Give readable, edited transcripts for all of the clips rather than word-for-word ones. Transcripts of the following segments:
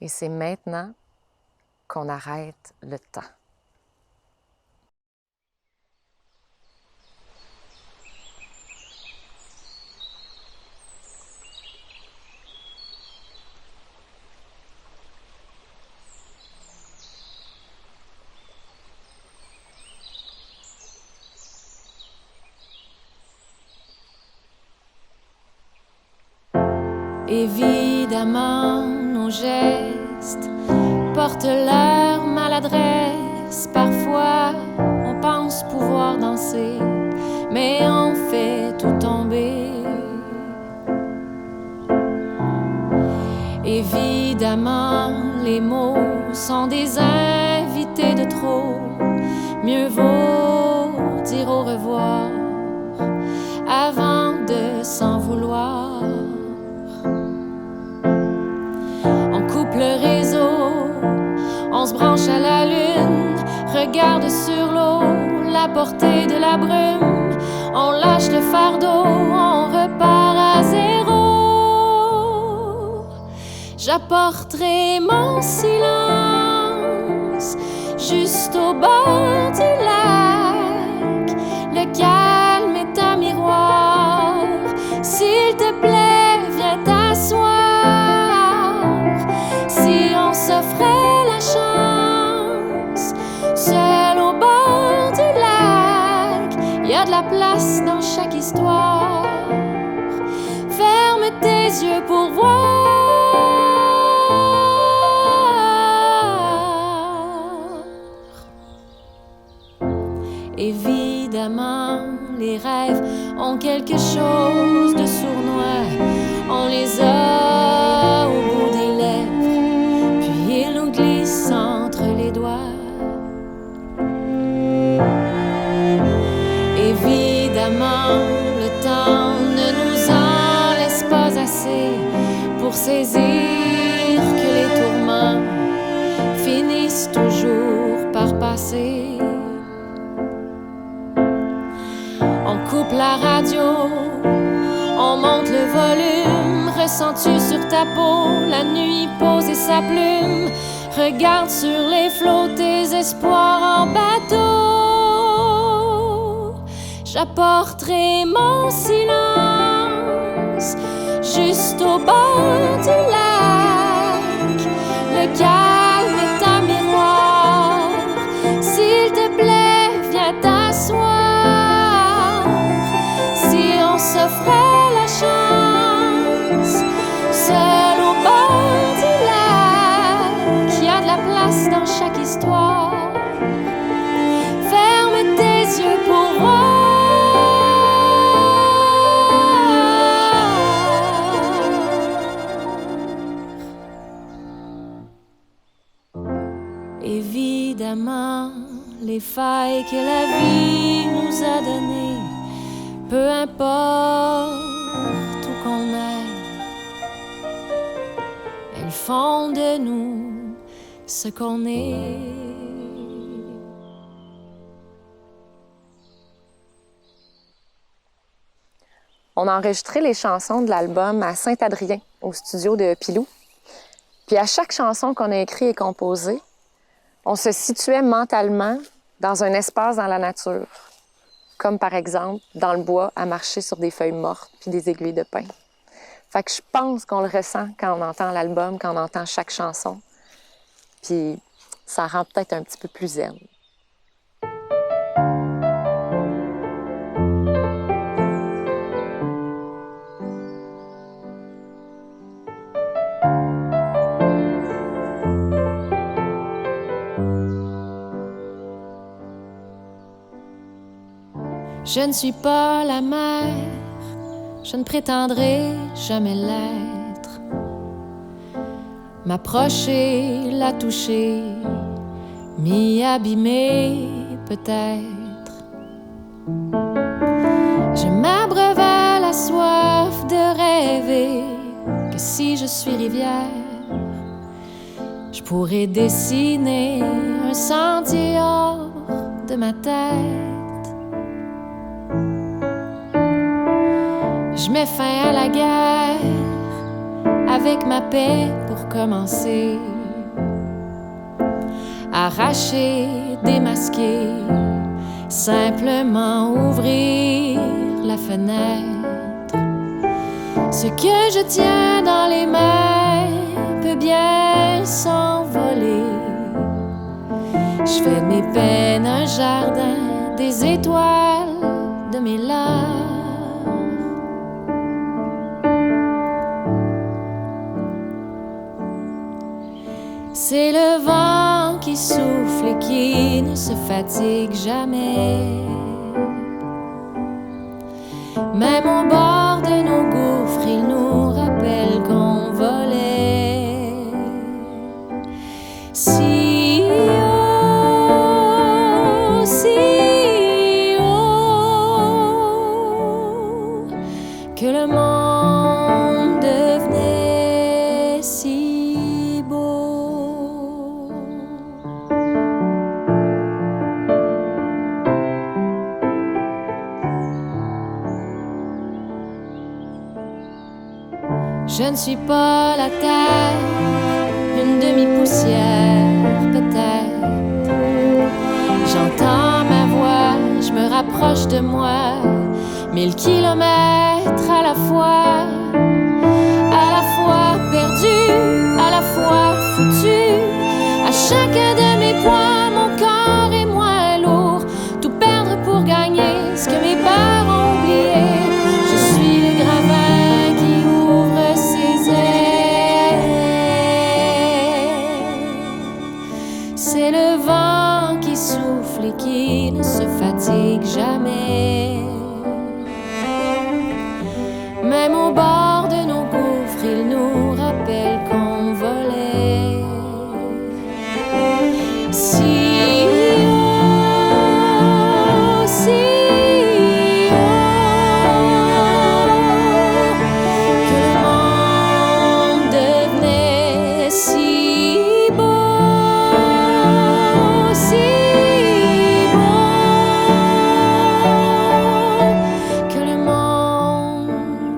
Et c'est maintenant qu'on arrête le temps. Évidemment, nos gestes portent leur maladresse. Parfois, on pense pouvoir danser, mais on fait tout tomber. Évidemment, les mots sont des invités de trop. Mieux vaut dire au revoir avant de s'en vouloir. On coupe le réseau, on se branche à la lune, regarde sur l'eau la portée de la brume. On lâche le fardeau, on repart à zéro. J'apporterai mon silence juste au bord du lac. Le calme est un miroir. S'il te plaît, viens t'asseoir. Si on s'offrait la chance, seul au bord du lac, y a de la place dans chaque histoire. Ferme tes yeux pour voir. Évidemment, les rêves ont quelque chose de sournois. On les a au bout des lèvres, puis ils nous glissent entre les doigts. Évidemment, le temps ne nous en laisse pas assez pour saisir que les tourments finissent toujours par passer. On coupe la radio, on monte le volume. Ressens-tu sur ta peau la nuit poser sa plume? Regarde sur les flots tes espoirs en bateau. J'apporterai mon silence juste au bord du lac. Le calme est un miroir. S'il te plaît, viens t'asseoir. S'offrait la chance, seul au bord du lac, y a de la place dans chaque histoire. Ferme tes yeux pour voir. Évidemment, les failles que la vie nous a données, peu importe où qu'on aille, elles font de nous ce qu'on est. On a enregistré les chansons de l'album à Saint-Adrien, au studio de Pilou. Puis à chaque chanson qu'on a écrite et composée, on se situait mentalement dans un espace dans la nature. Comme par exemple, dans le bois, à marcher sur des feuilles mortes puis des aiguilles de pin. Fait que je pense qu'on le ressent quand on entend l'album, quand on entend chaque chanson. Puis ça rend peut-être un petit peu plus zen. Je ne suis pas la mère, je ne prétendrai jamais l'être. M'approcher, la toucher, m'y abîmer peut-être. Je m'abreuve à la soif de rêver que si je suis rivière, je pourrais dessiner un sentier hors de ma tête. Je mets fin à la guerre avec ma paix pour recommencer. Arracher, démasquer, simplement ouvrir la fenêtre. Ce que je tiens dans les mains peut bien s'envoler. Je fais de mes peines un jardin, des étoiles de mes larmes. C'est le vent qui souffle et qui ne se fatigue jamais. Même au bord de nos gouffres, il nous rappelle qu'on volait. Si haut, si haut, que le monde devenait si beau. Je ne suis pas la terre, une demi-poussière peut-être. J'entends ma voix, je me rapproche de moi, 1000 kilomètres à la fois perdu, à la fois foutu. À chacun de mes points, mon corps est moins lourd. Tout perdre pour gagner ce que mes peurs ont oublié. Je suis le gravin qui ouvre ses ailes. C'est le vent qui souffle et qui ne se fatigue jamais. Même au bord de nos gouffres, il nous rappelle qu'on volait. Si haut, si haut, que le monde devenait si beau, si beau, que le monde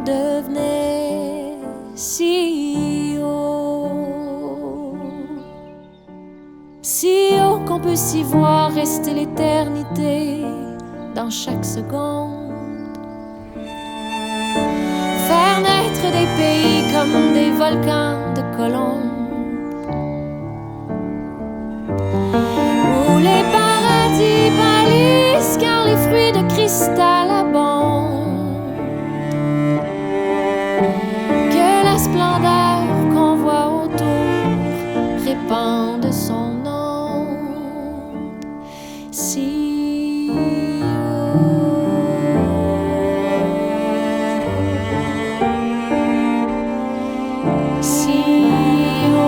devenait si haut qu'on peut s'y voir rester l'éternité dans chaque seconde. Faire naître des pays comme des volcans de colombes, où les paradis pâlissent car les fruits de cristal abondent. Que la splendeur qu'on voit autour répande son nom. Si haut, si haut.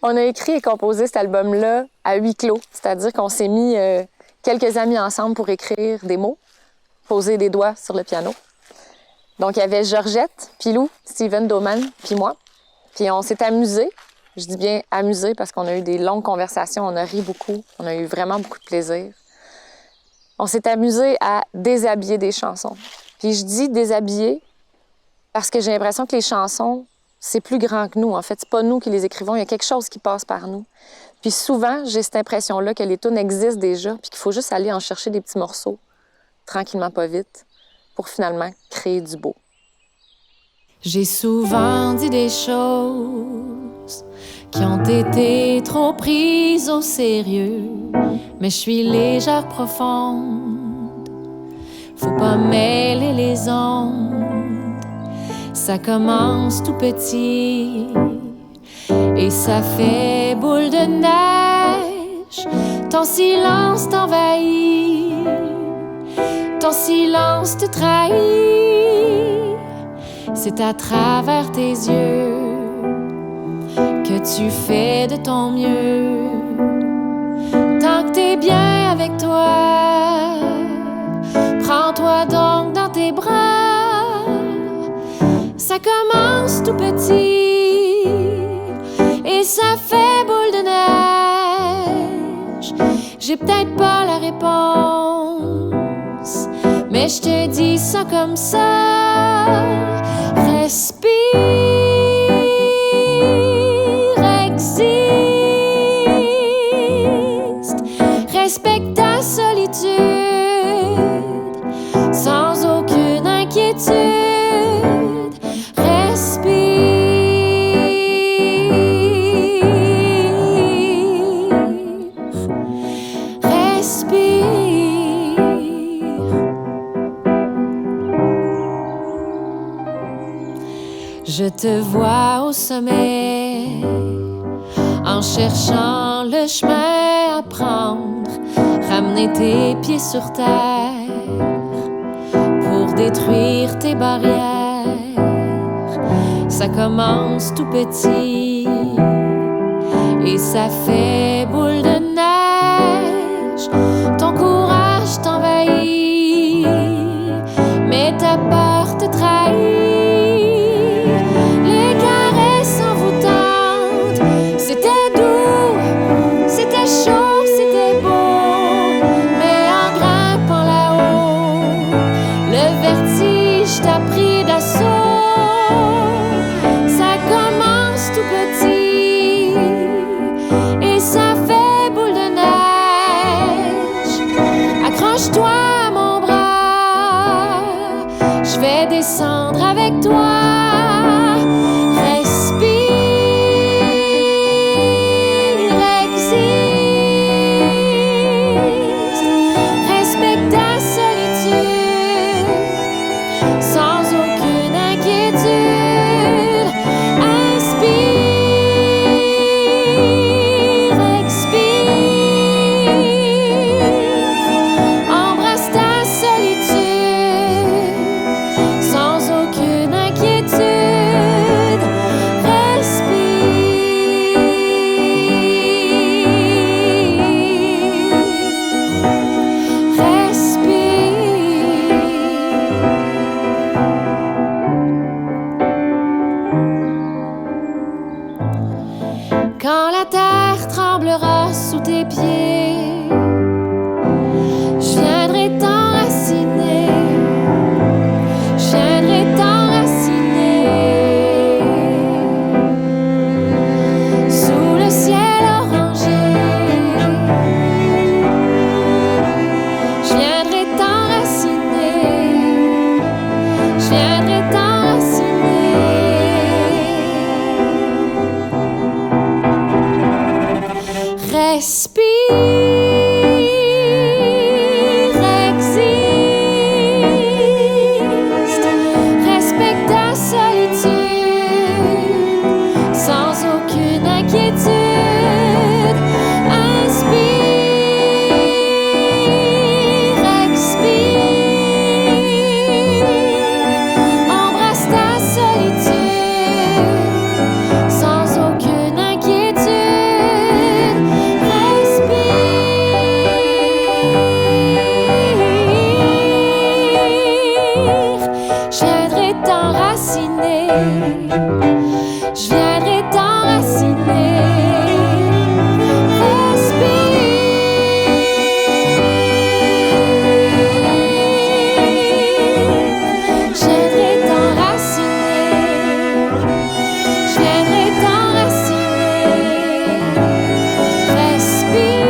On a écrit et composé cet album-là à huis clos, c'est-à-dire qu'on s'est mis quelques amis ensemble pour écrire des mots, poser des doigts sur le piano. Donc, il y avait Georgette, Pilou, Steven Doman, puis moi. Puis on s'est amusés. Je dis bien amusés parce qu'on a eu des longues conversations, on a ri beaucoup, on a eu vraiment beaucoup de plaisir. On s'est amusés à déshabiller des chansons. Puis je dis déshabiller parce que j'ai l'impression que les chansons, c'est plus grand que nous. En fait, c'est pas nous qui les écrivons, il y a quelque chose qui passe par nous. Puis souvent, j'ai cette impression-là que les tunes existent déjà, puis qu'il faut juste aller en chercher des petits morceaux, tranquillement, pas vite, pour finalement créer du beau. J'ai souvent dit des choses qui ont été trop prises au sérieux, mais je suis légère, profonde. Faut pas mêler les ondes. Ça commence tout petit et ça fait boule de neige. Ton silence t'envahit, ton silence te trahit. C'est à travers tes yeux que tu fais de ton mieux. tant que t'es bien avec toi. Prends-toi donc dans tes bras. Ça commence tout petit et ça fait boule de neige. J'ai peut-être pas la réponse, mais je te dis ça comme ça. Respire, existe, respecte ta solitude sans aucune inquiétude. Je te vois au sommet, en cherchant le chemin à prendre, ramener tes pieds sur terre pour détruire tes barrières. Ça commence tout petit et ça fait boule de neige. Ton courage t'envahit, mais ta peur te trahit. Descendre avec toi. Respire, existe, respecte ta solitude sans aucune inquiétude. Inspire, expire, embrasse ta solitude sans aucune inquiétude. Respire, respire. Quand la terre tremblera sous tes pieds, je viendrai t'enraciner. Je viendrai t'enraciner sous le ciel orangé. Je viendrai t'enraciner. Je viendrai t'enraciner. Respire, existe, respecte ta solitude sans aucune inquiétude. Inspire, expire, embrasse ta solitude sans aucune inquiétude. Je viendrai t'enraciner. Je viendrai t'enraciner. Respire. Je viendrai t'enraciner. Je viendrai t'enraciner. Respire.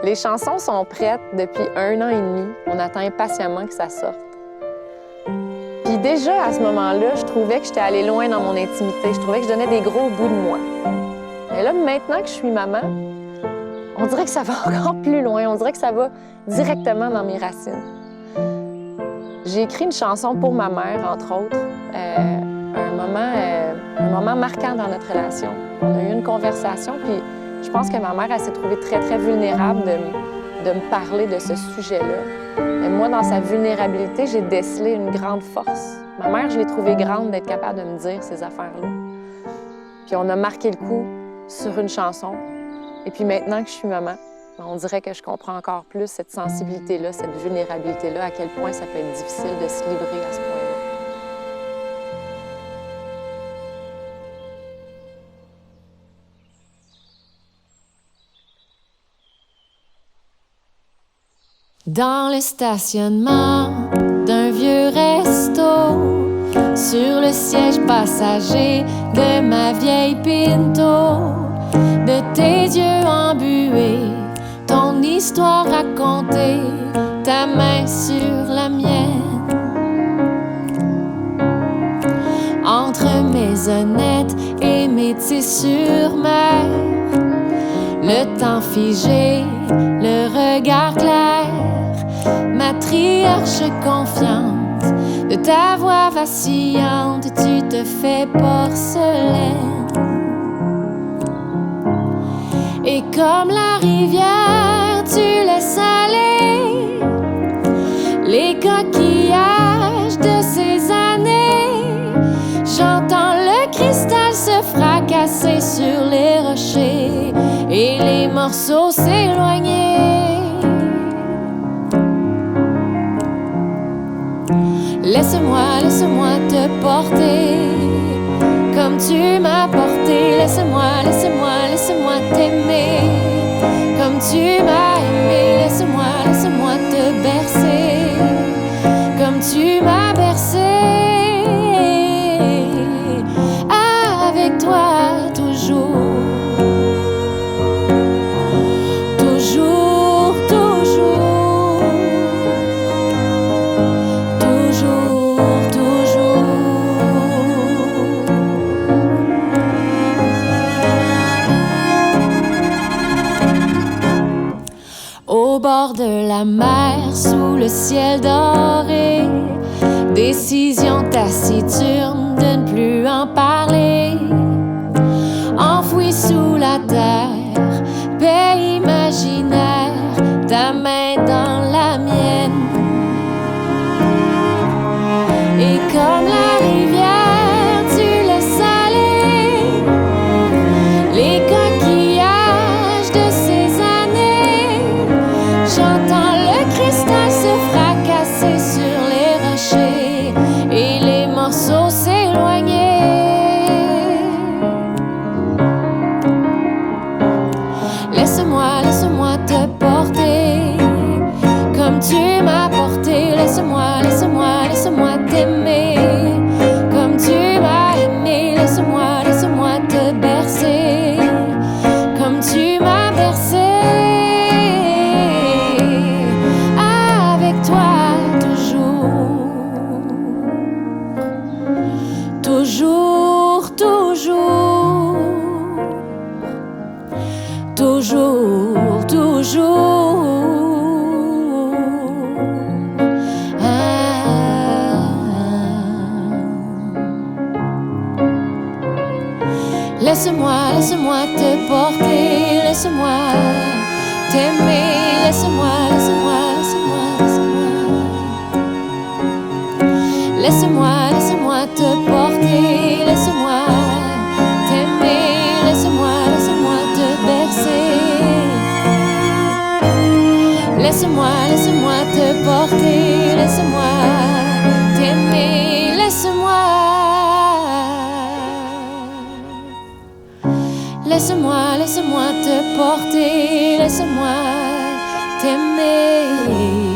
Les chansons sont prêtes depuis 1 an et demi. On attend impatiemment que ça sorte. Puis déjà, à ce moment-là, je trouvais que j'étais allée loin dans mon intimité. Je trouvais que je donnais des gros bouts de moi. Mais là, maintenant que je suis maman, on dirait que ça va encore plus loin. On dirait que ça va directement dans mes racines. J'ai écrit une chanson pour ma mère, entre autres, un moment marquant dans notre relation. On a eu une conversation, puis je pense que ma mère, elle s'est trouvée très, très vulnérable de me parler de ce sujet-là. Et moi, dans sa vulnérabilité, j'ai décelé une grande force. Ma mère, je l'ai trouvée grande d'être capable de me dire ces affaires-là. Puis on a marqué le coup sur une chanson. Et puis maintenant que je suis maman, on dirait que je comprends encore plus cette sensibilité-là, cette vulnérabilité-là, à quel point ça peut être difficile de se livrer à ce point-là. Dans le stationnement d'un vieux resto, sur le siège passager de ma vieille Pinto, de tes yeux embués, ton histoire racontée, ta main sur la mienne. Entre maisonnette et métis sur mer, le temps figé, le regard clair, matriarche confiante, de ta voix vacillante, tu te fais porcelaine. Et comme la rivière, tu laisses aller les coquillages de ces années. J'entends le cristal se fracasser sur les rochers et les morceaux s'éloigner. Laisse-moi te porter comme tu m'as porté. Laisse-moi t'aimer comme tu m'as aimé. Laisse-moi te bercer comme tu m'as bercé. Avec toi toujours. Au bord de la mer, sous le ciel doré, décision taciturne de ne plus en parler. Enfoui sous la terre, paix imaginaire, ta main dans la mienne. Et comme la rivière, tu laisses aller les coquillages de ces années. J'entends le cristal se fracasser sur les rochers et les morceaux s'éloigner. Laisse-moi te porter comme tu m'as porté. Laisse-moi t'aimer comme tu m'as aimé. Laisse-moi te bercer comme tu m'as bercé. Avec toi toujours, toujours, toujours, toujours, toujours. Laisse-moi te porter, laisse-moi t'aimer, laisse-moi te porter, laisse-moi t'aimer, laisse-moi te bercer. Laisse-moi te porter, laisse-moi t'aimer, laisse-moi te porter, laisse-moi t'aimer.